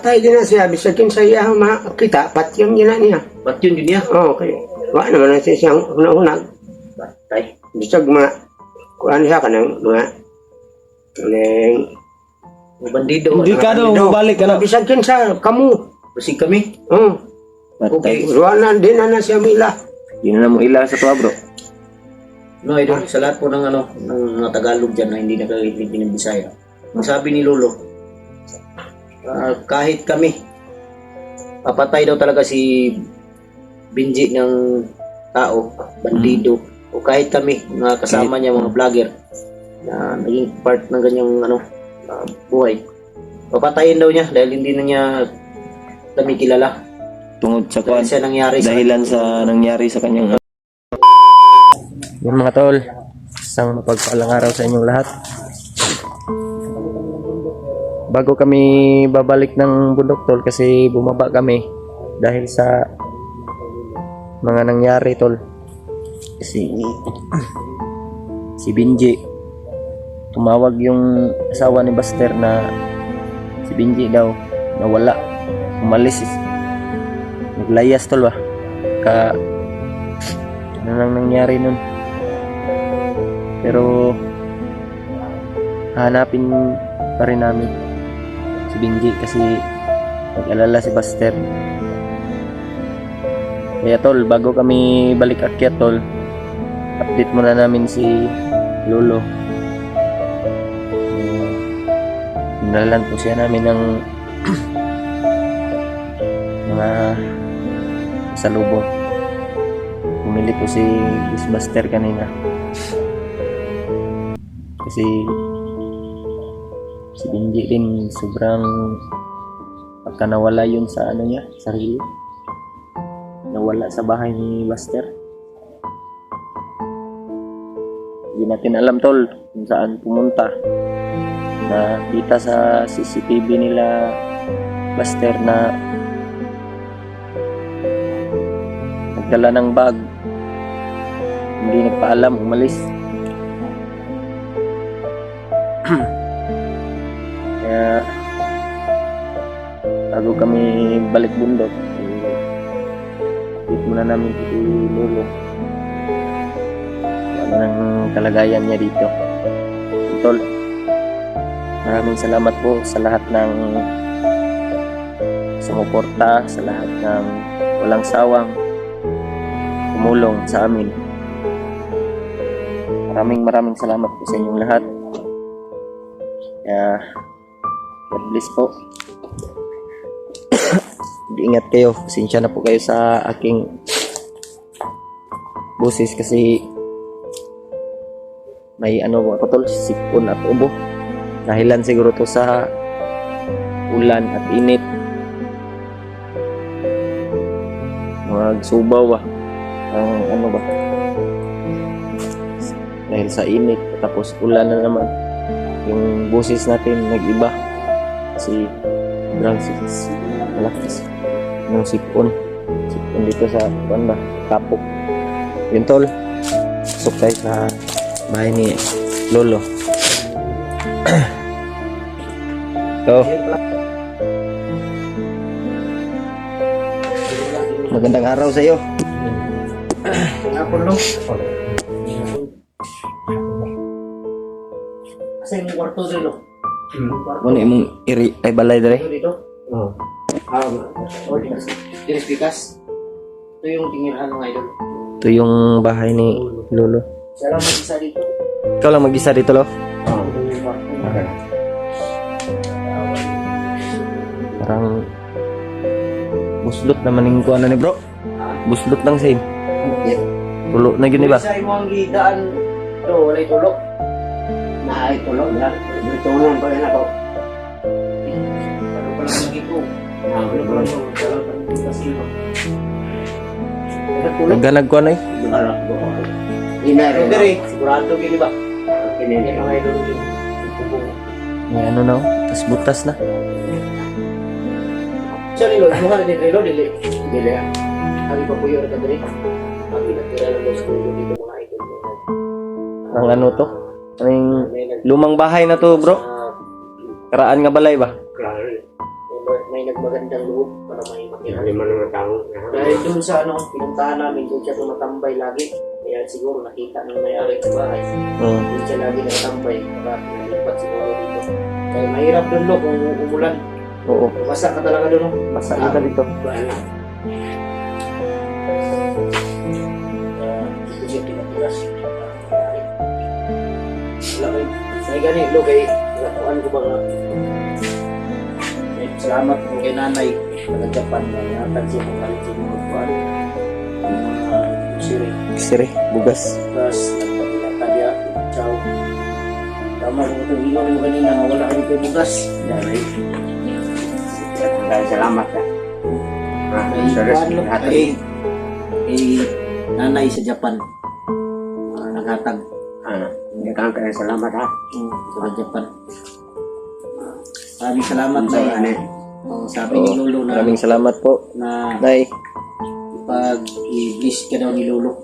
Tayo din na siya, bisag kinsa iya makita, patyon yun na niya. Ba't yun din niya? Oo, okay. Wala naman na siya siyang unag-unag. Batay. Bisag kuhaan siya ka ng mga Bandido. Hindi ka daw, balik ka na. bisag kinsa, kamu. Busig kami. Oo. Patay. Ruana din na siya mila. Yun na mo ila sa tuwa, bro. No, idol, sa lahat po ng ng mga Tagalog dyan na hindi nakakaintindi ng Bisaya. Masabi ni Lolo, kahit kami, papatay daw talaga si Binji ng tao, bandido, o kahit kami, mga kasama niya, mga vlogger, na naging part ng ganyang buhay. Papatayin daw niya dahil hindi na niya kami kilala. Tungod sa Dahil kwan. siya nangyari sa Dahilan sa nangyari sa kanyang Yan mga tol, isang mapagpalang araw sa inyong lahat. Bago kami babalik ng bundok tol, kasi bumaba kami dahil sa mga nangyari tol. Kasi si Binji, tumawag yung asawa ni Buster na si Binji daw nawala, umalis, naglayas tol ba, ano nang nangyari nun. Pero hanapin pa rin namin si Binji kasi nag-alala si Buster. Kaya tol, bago kami balik akyat tol, update muna namin si Lolo. Nalan po siya namin ng mga salubong. Bumili po si Buster kanina. Kasi si Binji din sobrang pagka nawala yun sa niya, sarili. Nawala sa bahay ni Buster. Hindi natin alam tol kung saan pumunta. Nakita sa CCTV nila Buster na nagdala ng bag, hindi nagpaalam, umalis. Kaya bago kami balik bundok, update muna namin si Lolo ano nang kalagayan niya dito. Tol, maraming salamat po sa lahat ng sumuporta, sa lahat ng walang sawang tumulong sa amin. Maraming salamat po sa inyong lahat. Kaya God bless po. Ingat kayo. Pasensya na po kayo sa aking boses kasi may ako tol, sipon at ubo. Dahilan siguro to sa ulan at init. Magsubaw ang ba? Dahil sa init tapos ulan na naman. Yung boses natin nag-iba kasi malakas ng sipon dito sa kapok. Yun tol, pasok tayo sa bahay ni Lolo. So, magandang araw sa iyo. Sa yung kwarto dito. Ano imong ay balay dere? Dito. Oo. Dinispikas. Ito yung tingirhan ng idol. Ito yung bahay ni Lolo. Siya lang mag-isa dito. Ikaw lang mag-isa dito, Lo? Oo. Okay. Parang buslot naman yung kuha ni bro. Buslot lang sa'yo. Tulo na yun, diba? Sa imong gidaan ito, walay tulok. Tulog na. Tulog pa yan ako. Ano pa lang lagi ko. Ano pa lang Nagganag ko na eh. Pero dire, sigurado gini ba? Kinini ang idol din. May ano na, tas butas na. Siya nilo, imuha din nilo, dili. Dili. Ang iba po yun ka dire. Ang pinatira ng dos ko dito mga idol. Ang ano to? Ang lumang bahay na to, bro. Karaan nga balay ba? May nag magandang loob para may makita. Lima naman taong Dahil doon sa pinuntahan namin, doon siya tumatambay lagi. Kaya siguro nakita ng may-ari sa bahay. Doon siya lagi nagtambay para nalipat siguro dito. Kaya mahirap doon lo kung umulan. Oo. Basa ka talaga doon. Basta ka dito. Dito siya pinatiras. Wala kayo. May ganito kay nakuhaan ko ba nga. Salamat po kay nanay sa Japan na inatag siya kung kalit siya mga kuhaan. Siri, bugas. Tapos nagpapilata niya. Ciao. Tama ko itong ilaw yung kanina na wala kami kayo bugas. salamat ka. Kay nanay sa Japan. Naghatag. Dagang kaya salamat ha. Sa Japan. Maraming salamat sa sabi ni Lolo na Maraming salamat po, na Nay. pag i-bless ka daw ni Lolo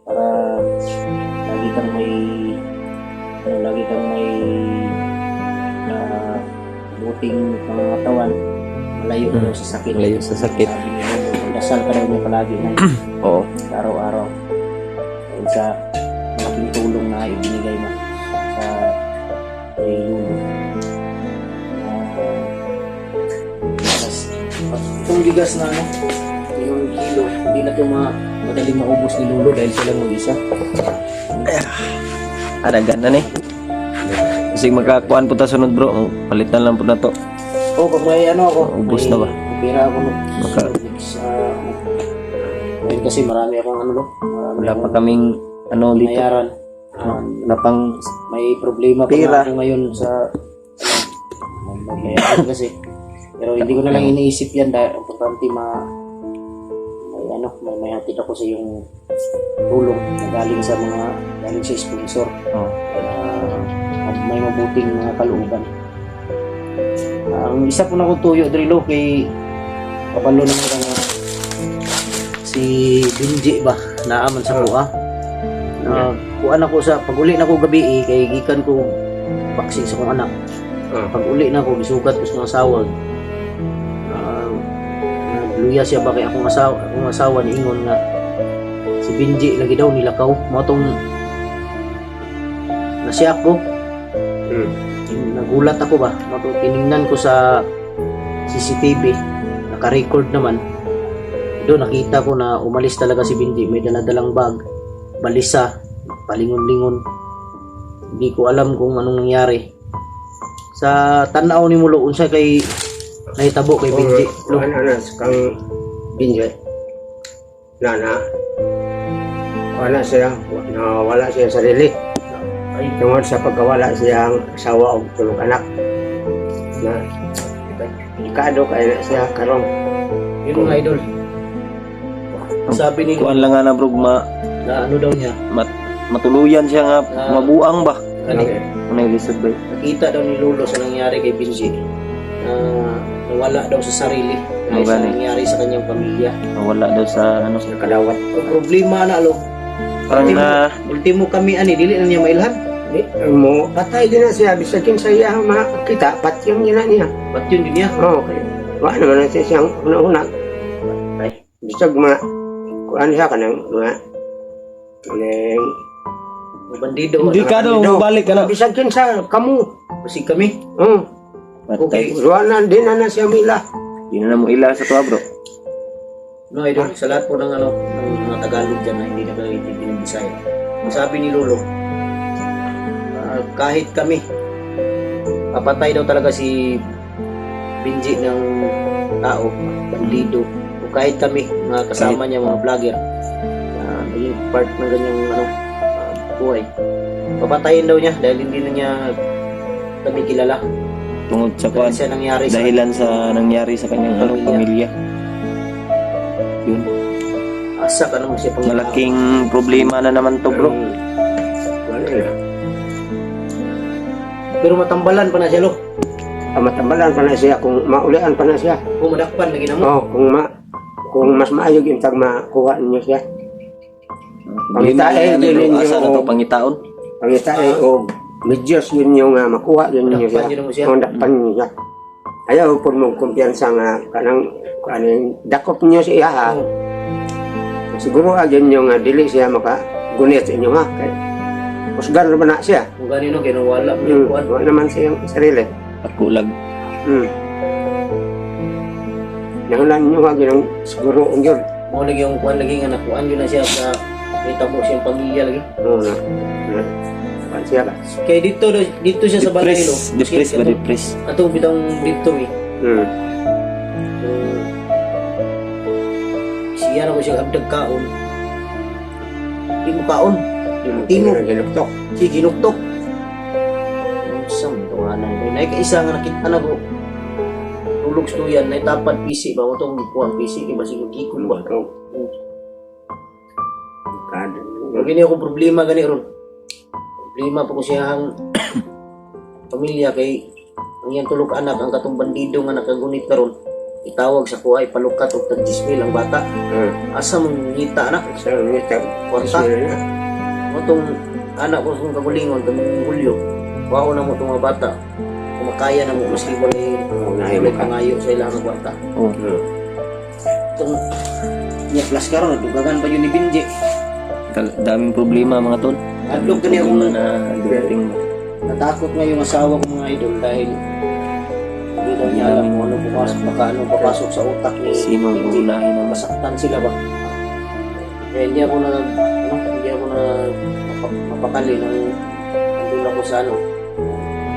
para lagi kang may buting pangangatawan, malayo daw sa sakit. Malayo sa sakit. Sabi ni Lolo, dasal ka daw niya palagi na Oo. sa araw-araw dahil sa malaking tulong na ibinigay mo sa kay Lolo. Itong bigas na yung kilo, hindi na ito madaling maubos ni Lolo dahil sila mag-isa. Adagan na ni. Kasi magkakuan po ta sunod bro. Palitan lang po na to. Pag may ako, Ubus na ba? may pera ako ngayon kasi marami akong Wala pa kaming dito. bayaran. Wala pang May problema pa Pera. nga ako ngayon sa may bayaran kasi. Pero hindi ko na lang iniisip yan dahil importante may hatid ako sa yung tulong na galing sa sponsor. May mabuting mga kalooban. Ang isa po na kong tuyo Drilo kay papalo naman ka nga si Binji ba naaman sa kuha. Kuan ako sa pag-uli na ko gabi kay gikan ko vaccine sa kong anak. Pag-uli na ko gisugat ko sa asawa. Luya siya ba kay akong asawa ni ingon nga si Binji lagi daw nilakaw mo tong nasyak ko. Nagulat ako ba mo tong tiningnan ko sa CCTV naka-record naman doon nakita ko na umalis talaga si Binji, may daladalang bag, balisa, palingon-lingon. Hindi ko alam kung anong nangyari sa tanaw ni Mulo unsa kay nahitabo kay Binji. Kang Binji. Wala siya sarili. Tungod sa pagkawala siyang asawa o tulong anak. Na ikado kaya na siya karon. Yun mga idol. Sabi ni kuan lang nga na bro na ano daw niya, matuluyan siya nga mabuang ba. Unay lisod ba? nakita daw ni Lolo sa nangyari kay Binji. Nawala daw sa sarili dahil sa nangyari sa kanyang pamilya. Nawala daw sa Sa kadawat. Ang problema na parang na ultimo kami dili na niya mailhan. Mo patay din na siya bisakin sa iya makita patyong niya niya. Ba't yun din niya? Okay. Wa naman na siya siyang una-una. Bisag kuan siya kanang mga Bandido. Hindi ka daw balik ka na. bisakin sa kamu. Kasi kami. Patay. Ruanan din na siya mila. Di na mo ila sa tuwa bro. No, idol, sa lahat po ng ng mga Tagalog dyan na hindi nakakaintindi ng Bisaya. Ang sabi ni Lolo, kahit kami, papatay daw talaga si Binji ng tao, bandido, o kahit kami, mga kasama niya, mga vlogger, na naging part ng ganyang buhay. Papatayin daw niya dahil hindi na niya kami kilala. Tungod sa Dahil kuan. siya nangyari sa Dahilan sa nangyari sa kanyang pamilya. Yun. asa ka naman siya pang Malaking problema na naman to bro. Pero matambalan pa na siya, lo. Matambalan pa na siya kung maulian pa na siya. Kung madakpan, lagi na mo. Kung mas maayog yung tag makuha niyo siya. Pangitae, dili niyo asa na to pangitaon. Pangitae o medyos yun yung makuha yun niyo siya. Madakpan yun mo siya. Kung dakpan niyo siya. ayaw po mo kumpiyansa nga kanang dakop niyo siya ha. Siguro agyan nyo nga dili siya makagunit sa inyo ha. Kay kusgar naman na siya. Kung ganino, kinawala mo yung kuwan. Wala naman siyang sarili. Pagkulag. Nahulan nyo nga ginang siguro ang yun. Mo lagi yung kuwan lagi nga nakuan yun na siya sa kita mo siyang pamilya lagi. Oo na. Kuan siya ba? Kaya dito siya sa balay no. Depress ba depress? Atong bitang dito eh. Siya na ko siya habdag kaon. Di mo kaon. Timo. Ginuktok. Si ginuktok. Sam tunganan ko. Nay kaisa nga nakita na ko. Tulog stuyan nay tapad PC ba mo tong kuan PC kay basig gikon ba. Gani ako problema gani ron. Problema pa ko siyang pamilya kay ang iyang tulog anak ang katong bandido nga nakagunit karon. Itawag sa kuhay palukat og tag 10,000 ang bata. Asa mong ngita anak? Sa ngita. Kwarta. Motong anak ko kung kagulingon kaming Hulyo. Wao na mo tong mga bata. Kumakaya na mo maski wala Nahiyo ka. pangayo sa ilang kwarta. Oh. Itong niya plus karon dugagan pa yun ni Binji. Daming problema mga tol. Adlok kani ako Problema na dumating. natakot nga yung asawa ko mga idol dahil hindi daw niya alam kung ano pumasok, baka ano papasok sa utak ni Sino ang Binji. unahin ang Masaktan sila ba? Kaya hindi ako na mapakali nung nandun ako sa ano.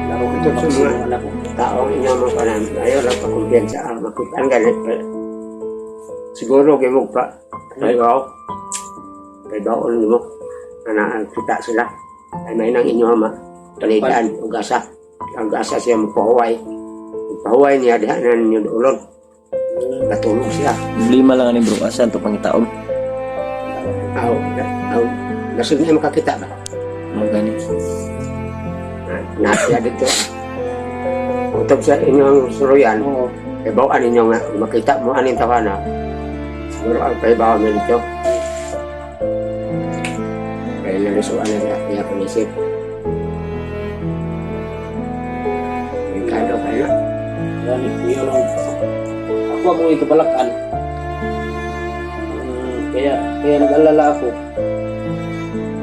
Laro ko ito Ito sa ng anak ko. Tao niya mo pa lang. Ayaw lang pa kumpiyansa. Makitaan galit pa. Siguro kayo mo pa. Kaya baon mo. Na kita sila. Ay may nang inyo ama. Palitaan. Ugasa. Ugasa siya magpahuway. Magpahuway niya. Dihanan niyo doon. Natulog siya. problema lang ni bro. Asan to pangitaon? Nasig niya makakita ba? Mga gani. Nasya dito. Utob sa inyong suruyan. Oo. Kaya bawaan ninyo nga. Makita mo aning tawana. Siguro ang kaibawa mo dito. Kaya nalisuan na niya panisip. Merkado kayo na. Gani, kuya lang. Ako ang mga kapalakan. Kaya nag-alala ako.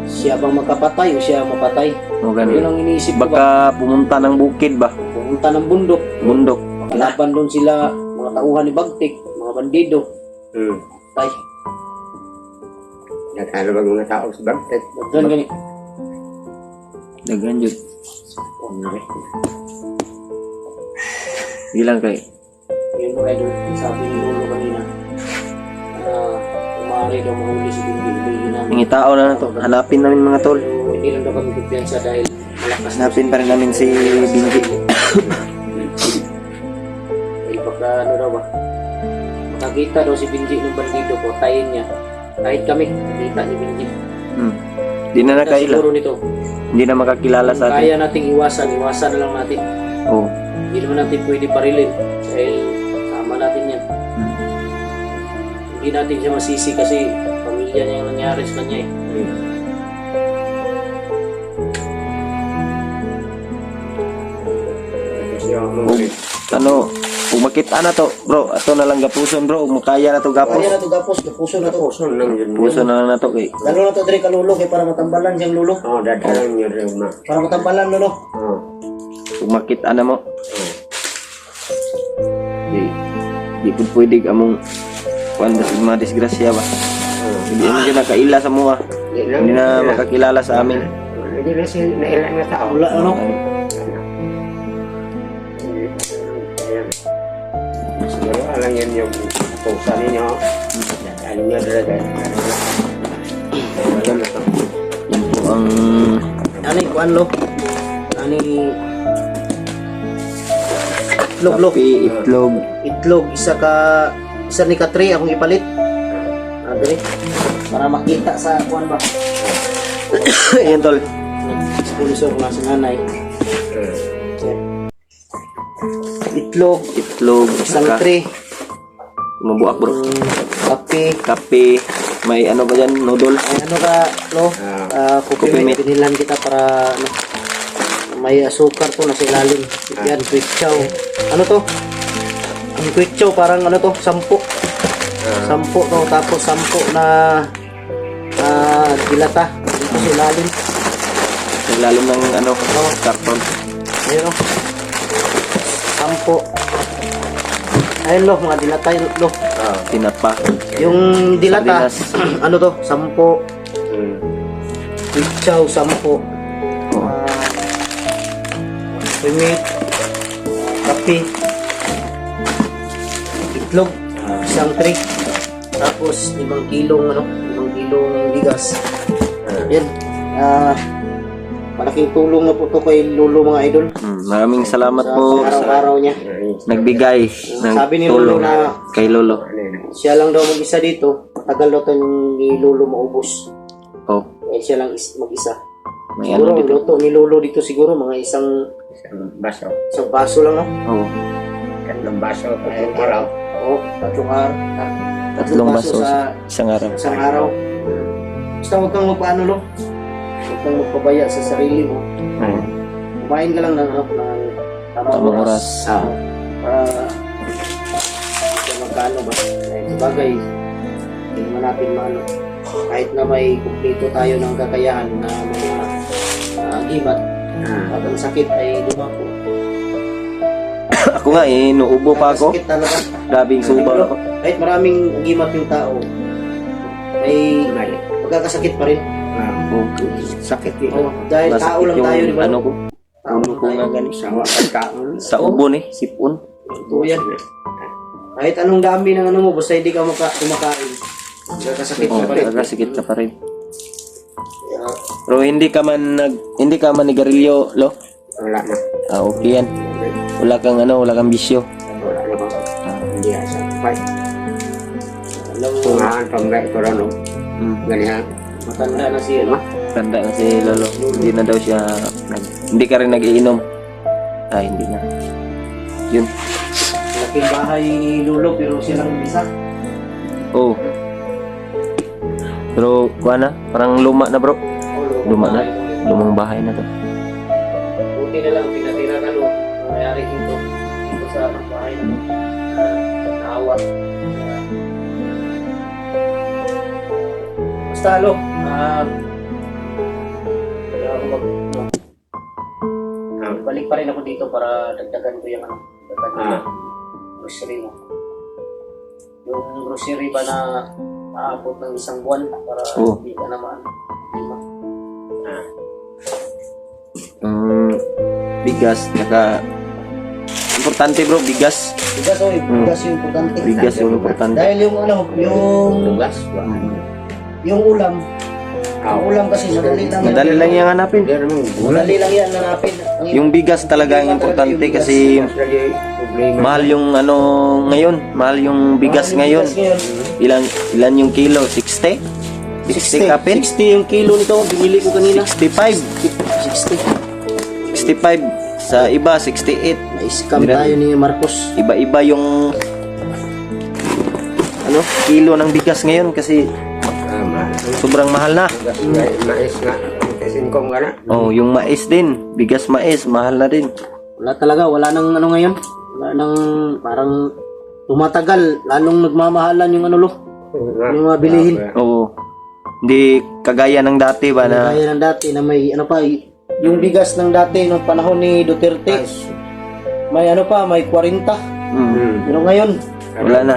Siya bang makapatay o siya mapatay? Mga gani. Yun ang iniisip ko ba? Baka pumunta ng bukid ba? Pumunta ng bundok. Bundok. Makalaban doon sila, mga tauhan ni Bagtik, mga bandido. Tay, Nagkalabag mga tao sa bagtet. daghan gani. Daghan jud. Bilang kay Yun mga idol, sabi ni Lolo kanina. Umari daw mahuli si Bingi. mga tao na to. Hanapin namin mga tol. Pero hindi lang daw kami kumpiyansa dahil malakas na Hanapin pa rin namin si Binji. Ay baka ano daw ba? Makakita daw si Binji ng bandido ko, tayin niya. Kahit kami, nakita ni Binji. Di na nakaila. Siguro nito, Hindi na makakilala sa atin. kaya nating iwasan na lang natin. Oh. Hindi naman natin pwede parilin dahil sama natin yan. Hindi natin siya masisi kasi pamilya niya yung nangyari sa kanya eh. Kasi yung Ano, kung makita na to, bro, ato na lang gapuson, bro. Kung makaya na to gapos. Kaya na to gapos, puso na to. puso lang yun. Puso na lang na to kay. Lalo na to dire kalulo kay para matambalan siyang lulo. Dadalang nyo rin na. Para matambalan lulo. Kung makita na mo. Di pud pwede among kuan sa mga disgrasya ba. Hindi na dyan nakaila sa mga. Hindi na makakilala sa amin. Hindi na siya nailan na tao. Wala ano. Siguro alam yan yung pusa ninyo. Ano nyo talaga. Yan po ang Ani kuan lo. Ani itlog. kape, itlog. Itlog isa ni ka-3 akong ipalit. Dali. Para makita sa kuan ba. Yan tol. Sponsor na sa nanay. Itlog, Itlog, isang saka tray, mabuak bro. kape, Kape, may ano ba dyan? Noodles. ay ano ka, no? Coffee Coffee mate. mate. Pinilan kita para ano, may asukar to na sa ilalim. Yan, quick chow. Ano to? Yung quick chow, parang ano to, 10. 10 to, tapos 10 na dilata. Dito sa ilalim. Naglalom ng ano, karton. Ayun o. 10. Ayun lo, mga dilata yun lo. Tinapa. Yung dilata, Sardinas. ano to, 10. Quick chow, 10. Pimit, kape, itlog, isang tray. Tapos 5 kilong bigas. Yan. Malaking tulong na po to kay Lolo mga idol. Maraming salamat Sa po sa araw-araw niya. nagbigay ng Sabi ni Lolo tulong na kay Lolo. siya lang daw mag-isa dito. Matagal daw tayo ni Lolo maubos. Oh, Eh siya lang mag-isa. may Siguro ano ang dito. luto ni Lolo dito siguro mga isang Baso. baso lang no? Oh, Tatlong baso. Tatlong araw. Oo, tatlong araw. tatlong baso sa isang araw. isang araw. Basta huwag kang magpaano lo. Huwag kang magpabaya sa sarili mo. Kumain ka lang ng tamang Tamang oras. oras. Para hindi ka magkano ba. Sabagay, hindi naman natin maano. Kahit na may kumpleto tayo ng kakayahan na mga gibat, at ang sakit ay dumako. Ako nga inuubo pa ako. Sakit talaga. Grabing subang ako. Kahit maraming gimat yung tao, may magkakasakit pa rin. Oh, sakit eh. Oh, dahil tao Masakit lang yung tayo, di ba? ano ko. Tao Ulo lang ko tayo. nga ganun. Sawa pagkaon. Sa ubo ni, sipon. Ito yan. Kahit anong dami ng ano mo, basta hindi ka kumakain. Magkakasakit Oh, ka pa rin. nagkasakit ka pa rin. Kaya, Pero hindi ka man nigarilyo, lo? Wala na. Okay yan. Wala kang bisyo. Wala na ba? Hindi asa. Fight. alam mo, Tungahan pambay ko rin. Ganyan. matanda na siya, no? Tanda na si Lolo. Hindi na daw siya hindi ka rin nagiinom. Hindi na. Yun. Laking bahay ni Lolo, pero siya lang isa. Oh. Pero kuha na, parang luma na bro. Luma na. Lumang bahay na to. Buti na lang, pinatira ka, no? Nangyari dito. Dito sa bahay na to. Naawa. Basta, lo, balik pa rin ako dito para dagdagan ko yung ano, dagdagan ko yung grocery mo. Yung grocery ba na aabot ng 1 buwan para Oo. hindi ka naman. Bigas, importante bro, bigas. Bigas, oh, bigas yung importante. Bigas yung importante. Dahil yung ano, Lugas. yung ulam, ang ulam kasi Madali lang yung hanapin. Hindi naman. Madali lang yan hanapin. Yung bigas talaga ang importante kasi mahal yung ano ngayon, mahal yung bigas ngayon. Ilan yung kilo? 60? 60 kapin? 60 yung kilo nito, binili ko kanina. 65. 60. 65. Sa iba, 68. Na-scam tayo ni Marcos. Iba-iba yung ano, kilo ng bigas ngayon kasi sobrang mahal na. Mais nga. Singkong ka na. Oh, yung mais din. Bigas mais, mahal na din. Wala talaga, wala nang ano ngayon. Wala nang parang tumatagal, lalong nagmamahalan yung ano lo, yung mga bilihin. Oo. Hindi kagaya ng dati ba na Kaya ng dati na may ano pa, yung bigas ng dati nung panahon ni Duterte, may ano pa, may 40. Pero ngayon, wala na.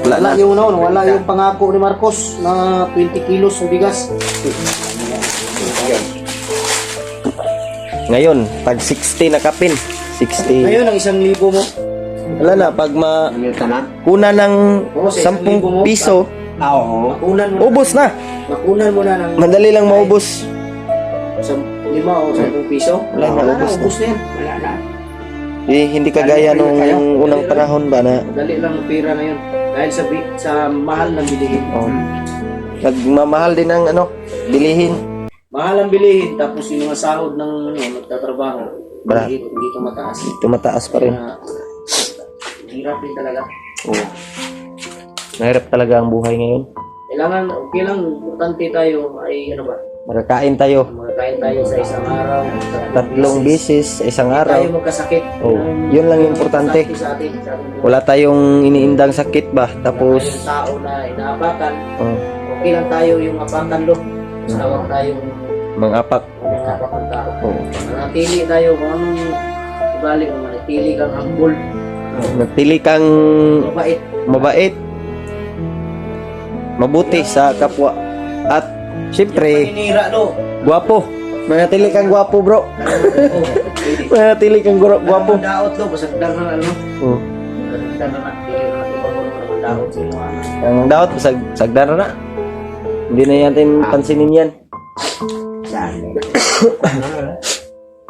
Wala na. wala yung ano, wala yung pangako ni Marcos na 20 kilos ng bigas. Ngayon, pag 60 na kapin, 60. Ngayon ang 1,000 mo. Wala na, pag kuna ng Oo, sa 10 piso, Oo. Makunan mo, ubos na. makunan mo na ng Madali lang maubos. 5 o 10 piso. Wala na, ubos na. ubos na yan. Wala na. Hindi kagaya nung unang panahon ba na Dali lang ang pera ngayon. Dahil sa mahal ng bilihin. nagmamahal din ang ano, bilihin. Mahal ang bilihin, tapos yung mga sahod ng nagtatrabaho, Bra. hindi tumataas. Tumataas pa rin. Kaya, hirap din talaga. Oo. Mahirap talaga ang buhay ngayon. Kailangan, okay lang, importante tayo ay ano ba, Makakain tayo. mga Pagkain tayo sa isang araw. 3 beses sa isang Hindi tayo araw. magkasakit. Oh, yun lang yung importante. Sa atin, sa ating buhay. Wala tayong iniindang sakit ba? Tapos, Yung tao na inaapakan, oh, okay lang tayo yung apakan lo. Basta huwag tayong mangapak. apak ng tao. Oh. Manatili tayo kung anong ibalik mo. Manatili kang humble, Nagpili kang mabait. mabait, mabuti sa kapwa. At, syempre, Paninira lo. gwapo. Manatili kang gwapo, bro. Manatili kang gwapo. Daot lo, basagdan na ano. Oh. Basagdan na dili na ito pag daot sa mga anak. Ang daot, sagdara na. Hindi na natin pansinin yan. Saan?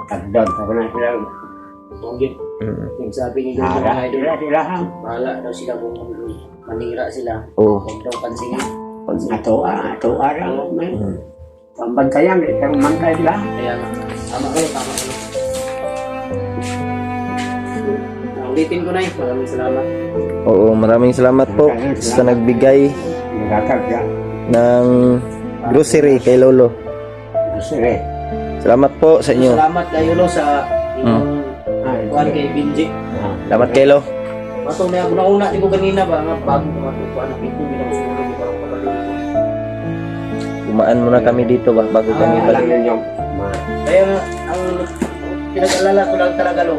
Tagdod sa na sila. Mungkin, yung sabi ni Lolo Ara, mga idol, sila hang. bahala daw sila kung manira sila. Oo. Huwag daw pansinin. Ato araw may. Pambantayan, itang mantay sila. Kaya nga, tama kayo. Ulitin ko na yun. Maraming salamat. Oo, maraming salamat po sa nagbigay Nagkakagya. ng grocery kay Lolo. Sire. Salamat po sa inyo. Salamat kayo lo sa inyong kuhan kay Binji. Salamat kay Lo. Mato may ako nauna din ko kanina ba nga bago matutuan na pinto bilang sumunod ko parang kapatid ko. Umaan muna kami dito ba bago kami Alam balik. ninyo. Kaya nga, ang pinag-alala ko lang talaga lo.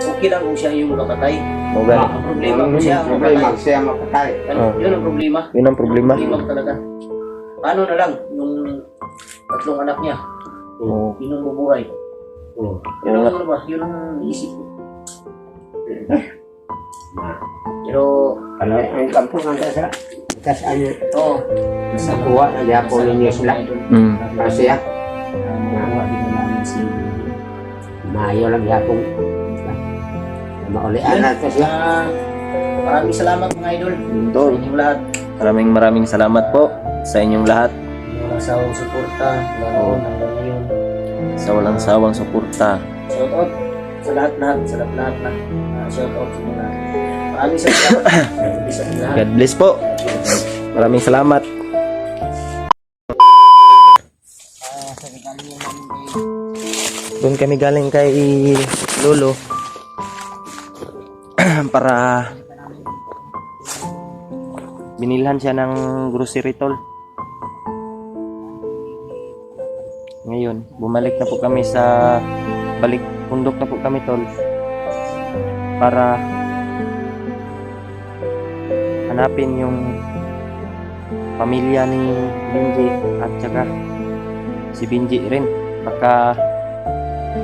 Okay lang kung siya yung kapatay. Mogan. Ang problema kung siya ang Problema kapatay. siya mapatay. Yun ang problema. Yun ang problema. Problema talaga. Paano na lang yung tatlong anak niya? Oo. Yun ang bubuhay. Yun ang ano ba? Yun ang isip ko. Pero, Kalau ang kampo ng sa tas ano oo. sa kuha na diya po ninyo sila. Kasi ya. Makuha din na namin si Mayo lang diya po. Maulian na to siya. Maraming salamat mga idol. Sa Tol, inyong lahat. maraming salamat po sa inyong lahat. Mga sawang suporta. Ganoon hanggang ngayon. Sa walang sawang suporta. Shout out sa lahat-lahat. Sa lahat-lahat na. Shout out sa mga. Maraming salamat. Sa lahat. God bless po. Maraming salamat. Doon kami galing kay Lolo para binilhan siya ng grocery tol. Ngayon, bumalik na po kami sa balik pundok na po kami tol para hanapin yung pamilya ni Benji at saka si Benji rin. Baka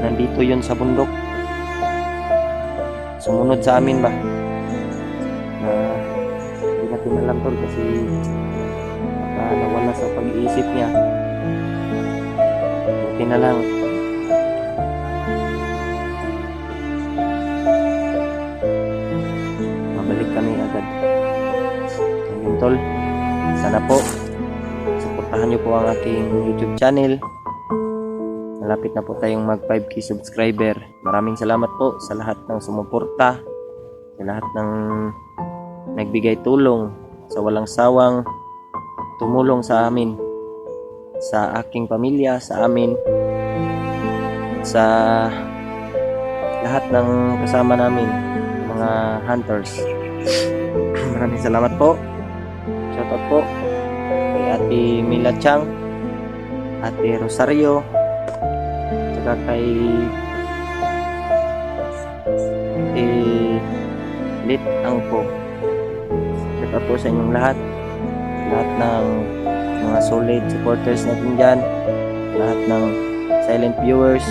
nandito yun sa bundok. Sumunod sa amin ba? Hindi natin alam tol kasi baka nawala sa pag-iisip niya. Buti na lang mabalik kami agad. Ayun tol, sana po suportahan niyo po ang aking YouTube channel. Malapit na po tayong mag 5k subscriber. Maraming salamat po sa lahat ng sumuporta, sa lahat ng nagbigay tulong, sa walang sawang tumulong sa amin, sa aking pamilya, sa amin, sa lahat ng kasama namin, mga hunters. Maraming salamat po. Shoutout po kay Ate Mila Chang, Ate Rosario, saka kay Ate Lit Angpo. Shoutout po sa inyong lahat ng mga solid supporters natin dyan, lahat ng silent viewers.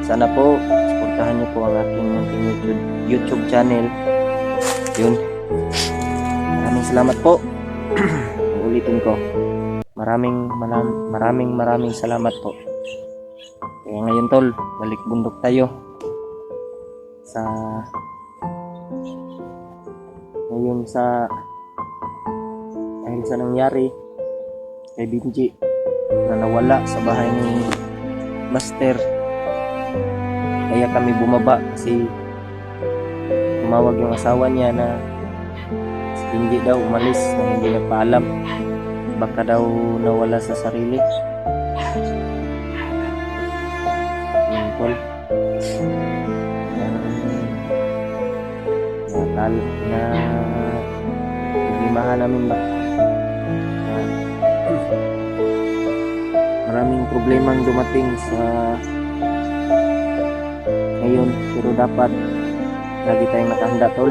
Sana po suportahan niyo po ang aking YouTube channel. Yun, maraming salamat po. Ulitin ko, maraming salamat po. Kaya ngayon tol, balik bundok tayo sa ngayon dahil sa nangyari kay Benji na nawala sa bahay ni Master. Kaya kami bumaba kasi tumawag yung asawa niya na si Benji daw umalis na hindi nagpaalam. baka daw nawala sa sarili. Yun tol. Na problemahan namin ba? Maraming problemang dumating sa ngayon, pero dapat lagi tayong nakahanda tol.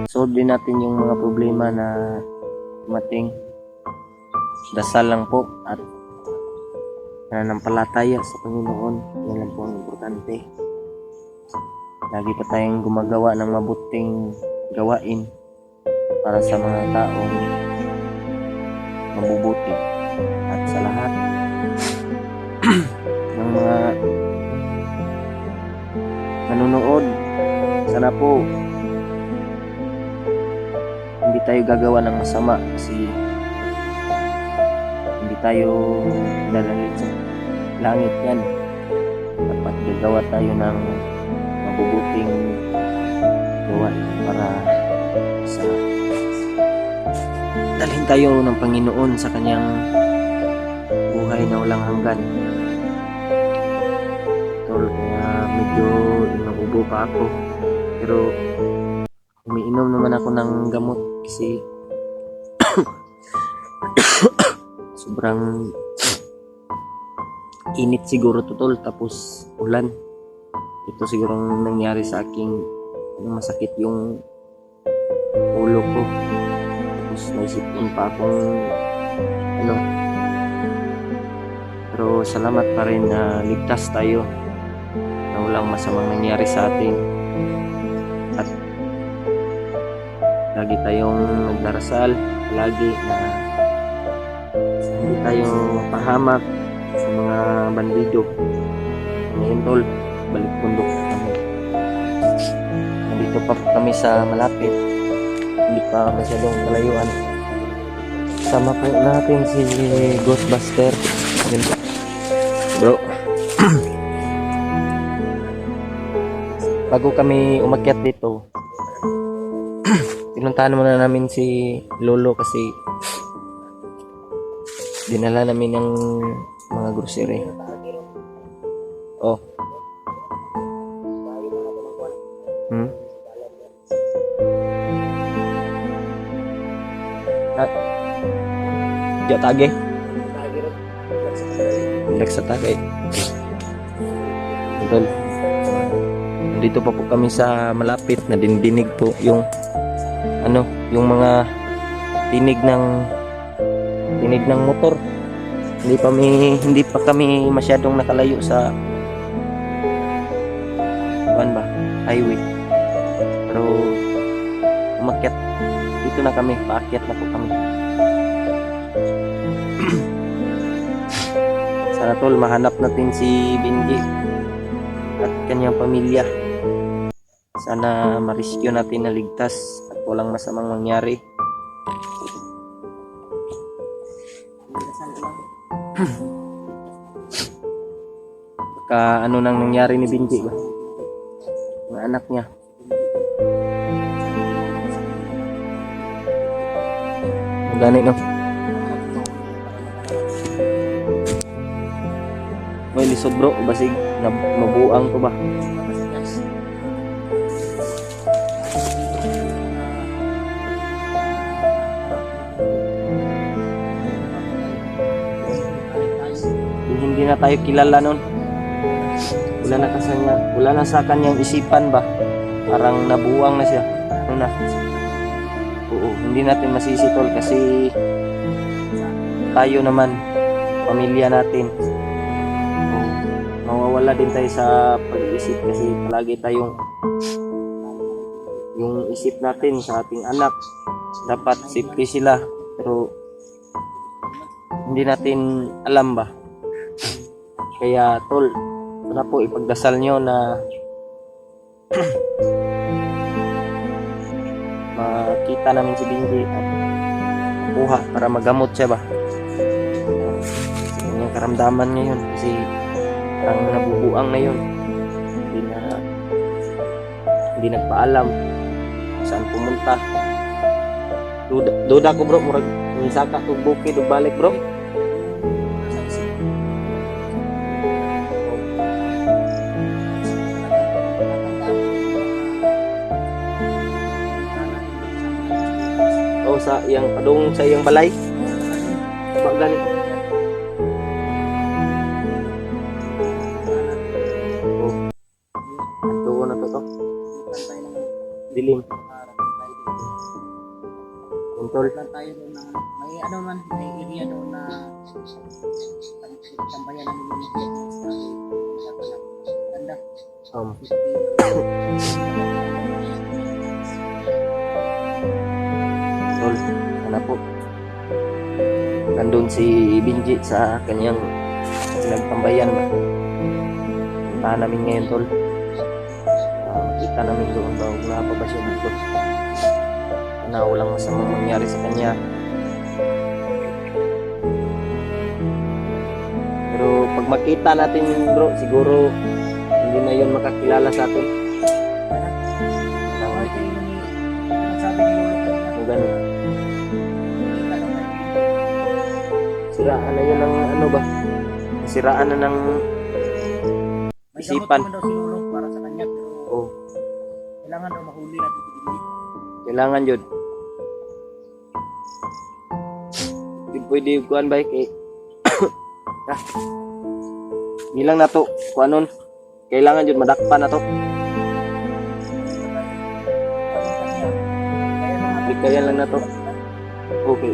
Solve din natin yung mga problema na dumating. Dasal lang po at nananampalataya sa Panginoon. Yan lang po ang importante. Lagi pa tayong gumagawa ng mabuting gawain para sa mga taong mabubuti at sa lahat ng mga nanonood. Sana po hindi tayo gagawa ng masama kasi hindi tayo dalalit sa langit yan. Dapat gagawa tayo ng mabubuting gawain para sa dalhin tayo ng Panginoon sa kanyang buhay na walang hanggan. Tol, kaya medyo nakubo pa ako, pero umiinom naman ako ng gamot kasi sobrang init siguro to tol, tapos ulan. Ito siguro ang nangyari sa aking masakit yung ulo ko, tapos naisipin pa akong pero salamat pa rin na ligtas tayo, na walang masamang nangyari sa atin, at lagi tayong nagdarasal palagi na hindi tayo mapahamak sa mga bandido. Ngayon tol, balik bundok kami. Nandito pa kami sa malapit, hindi pa masyadong kalayuan. Sama po natin si Ghostbuster. Yun po. Bro, bago kami umakyat dito, pinuntahan muna namin si Lolo kasi dinala namin ng mga grocery. Oh. Diya tage. Relax sa tagay. Idol. Nandito pa po kami sa malapit na dindinig po yung yung mga tinig ng motor. Hindi pa kami masyadong nakalayo sa highway. Pero umakyat dito na kami, paakyat na po kami. Sana tol, mahanap natin si Benji at kanyang pamilya. Sana ma-rescue natin na ligtas at walang masamang mangyari. Baka ano nang nangyari ni Benji ba? Mga anak niya. Magani no? May lisod bro, basig mabuang ko ba? Hindi na tayo kilala nun. Wala na sa kanyang isipan ba? Parang nabuang na siya. Ano na? Oo, hindi natin masisitol kasi tayo naman, pamilya natin. Mawawala din tayo sa pag-iisip kasi palagi tayong yung isip natin sa ating anak, dapat safety sila, pero hindi natin alam ba. Kaya tol, sana po ipagdasal nyo na makita namin si Benji at makuha para magamot siya ba sa kanyang karamdaman ngayon kasi ang nabubuang na yun, hindi nagpaalam saan pumunta. Duda ko bro, murag saka to bukid ug balik bro. O sa iyang padung sa iyang balay. Ba gani. Oh. Tuwa na to. Dilim. Kontol. Tayo doon na may ano man, may area doon na tambayan namin yung ganda. Tol, ano po? Nandun si Binji sa kanyang nagtambayan ba? Puntahan namin ngayon tol. Kita namin doon ba wala pa ba siya dito? Na walang masamang mangyari sa kanya. Pero pag makita natin yun bro, siguro hindi na yun makakilala sa atin. Sabi ni Lolo kanina, Kung ganun. kita lang tayo. Siraan na yun ng ano ba? Siraan na ng May isipan. gamot naman daw si Lolo para sa kanya, pero oh, kailangan daw mahuli natin si Binji. kailangan yun. Hindi pwede kuhan ba kay Nilang na to, kuhanon. Kailangan yun madakpan na to. Kaya lang na to. Okay.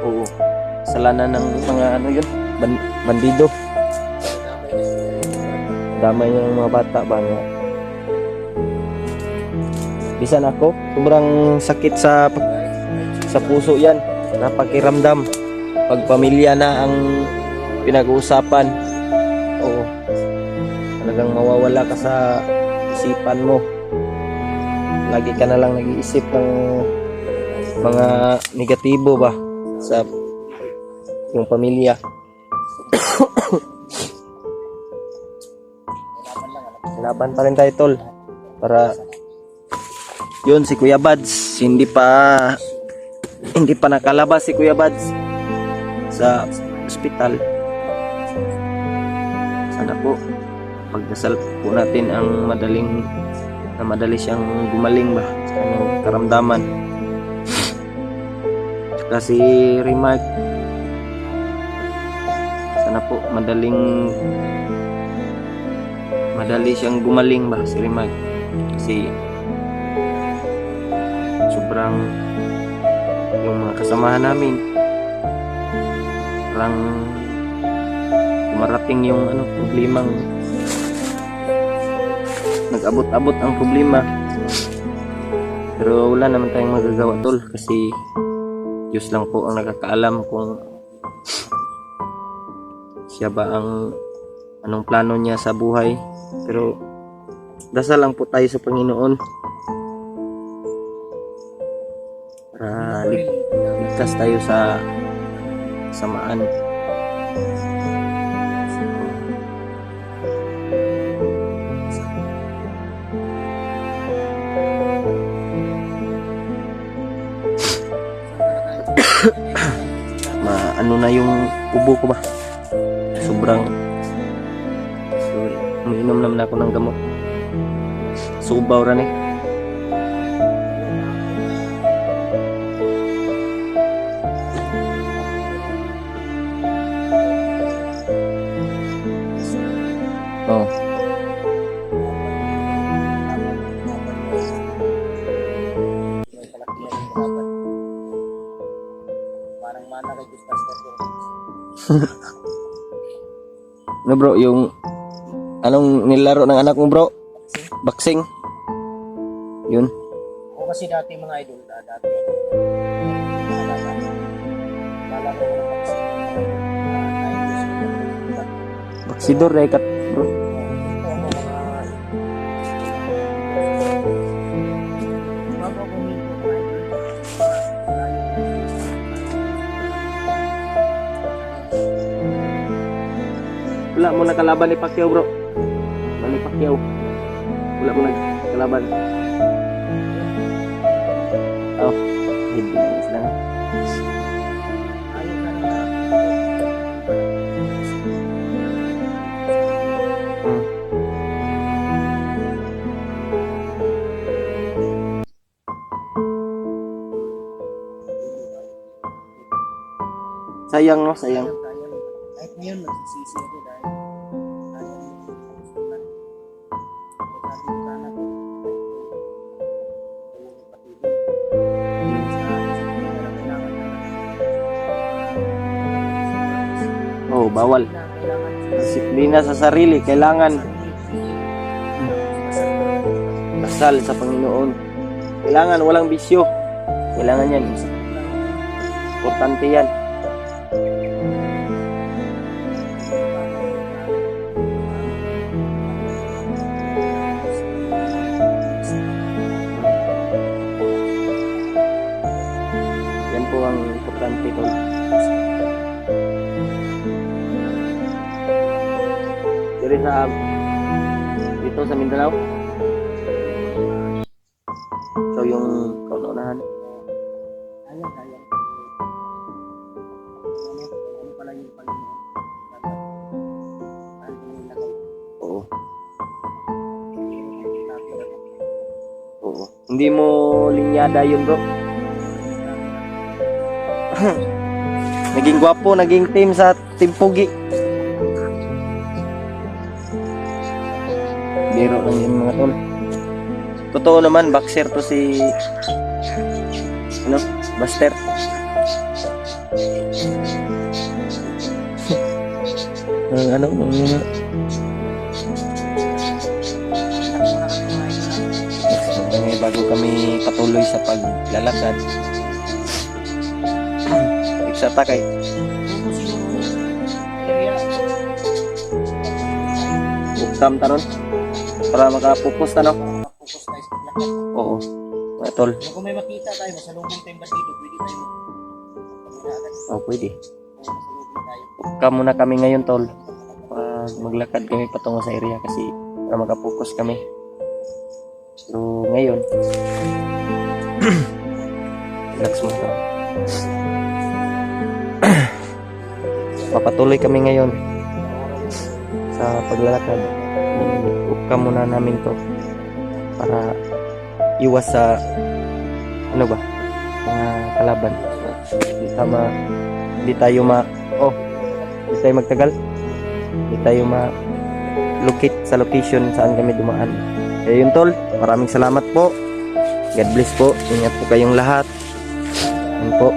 Oo. Kasalanan ng mga ano yun, bandido. Damay yung mga bata ba nga. Bisan ako, sobrang sakit sa puso yan. Napakiramdam. Pag pamilya na ang pinag-uusapan. Oo. Talagang mawawala ka sa isipan mo. Lagi ka na lang nag-iisip ng mga negatibo ba sa yung pamilya. Laban pa rin tayo tol. Para yun si Kuya Bads hindi pa nakalabas si Kuya Bads sa ospital. Sana po pagdasal po natin ang madali siyang gumaling ba sa kanyang karamdaman. Kasi Remark, sana po madali siyang gumaling ba si Remark. Kasi sobrang yung mga kasamahan namin parang dumarating yung problemang nag-abot-abot ang problema, pero wala naman tayong magagawa tol kasi Diyos lang po ang nakakaalam kung siya ba ang anong plano niya sa buhay. Pero dasal lang po tayo sa Panginoon para ligtas tayo sa samaan. Ano na yung ubo ko ba? Sobrang umiinom naman ako ng gamot. Subaw rin eh. Oh. Parang mana kay Pastor. No bro, yung anong nilaro ng anak mo bro? Boxing? Yun. O kasi dati mga idol, dati. Lalaro ko ng boxing. Baksidor rekat bro. Wala mo nakalaban ni Pacquiao bro. Manny Pacquiao. Pacquiao. Wala mo nagkalaban. Oh, hindi na sila. Sayang no, sayang. Kahit ngayon, nagsisisi ako dahil ayaw mo sulat. Sabi ko sana ko, Oh, bawal. Disiplina sa sarili, kailangan dasal sa Panginoon. Kailangan walang bisyo. Kailangan yan. Importante yan. Yan po ang importante ko. Dito sa Mindanao. So yung kaunahan. ayaw. Ano pala yung Panginoon? Ano yung nilagay? Oo. Oo. Hindi mo linyada yun, bro. Naging gwapo, naging team sa Team Pugi. Biro lang yun mga tol. Totoo naman, boxer to si Buster. Bago kami patuloy sa paglalakad, sa takay. Buktam taron para makapupos no? Focus tayo sa lahat. Oo. Mga tol. Kung may makita tayo, masalubong tayong bandido, pwede tayo mag-agad. Oh, pwede. Masalubong tayo. Bukka muna kami ngayon, tol. Pag maglakad kami patungo sa area kasi para makapokus kami. So, ngayon, relax mo to. Papatuloy kami ngayon sa paglalakad. Bukka muna namin to para iwas sa ano ba, mga kalaban. Hindi tayo magtagal. Hindi tayo locate sa location saan kami dumaan. Kaya yun tol, maraming salamat po. God bless po. Ingat po kayong lahat. Yun po.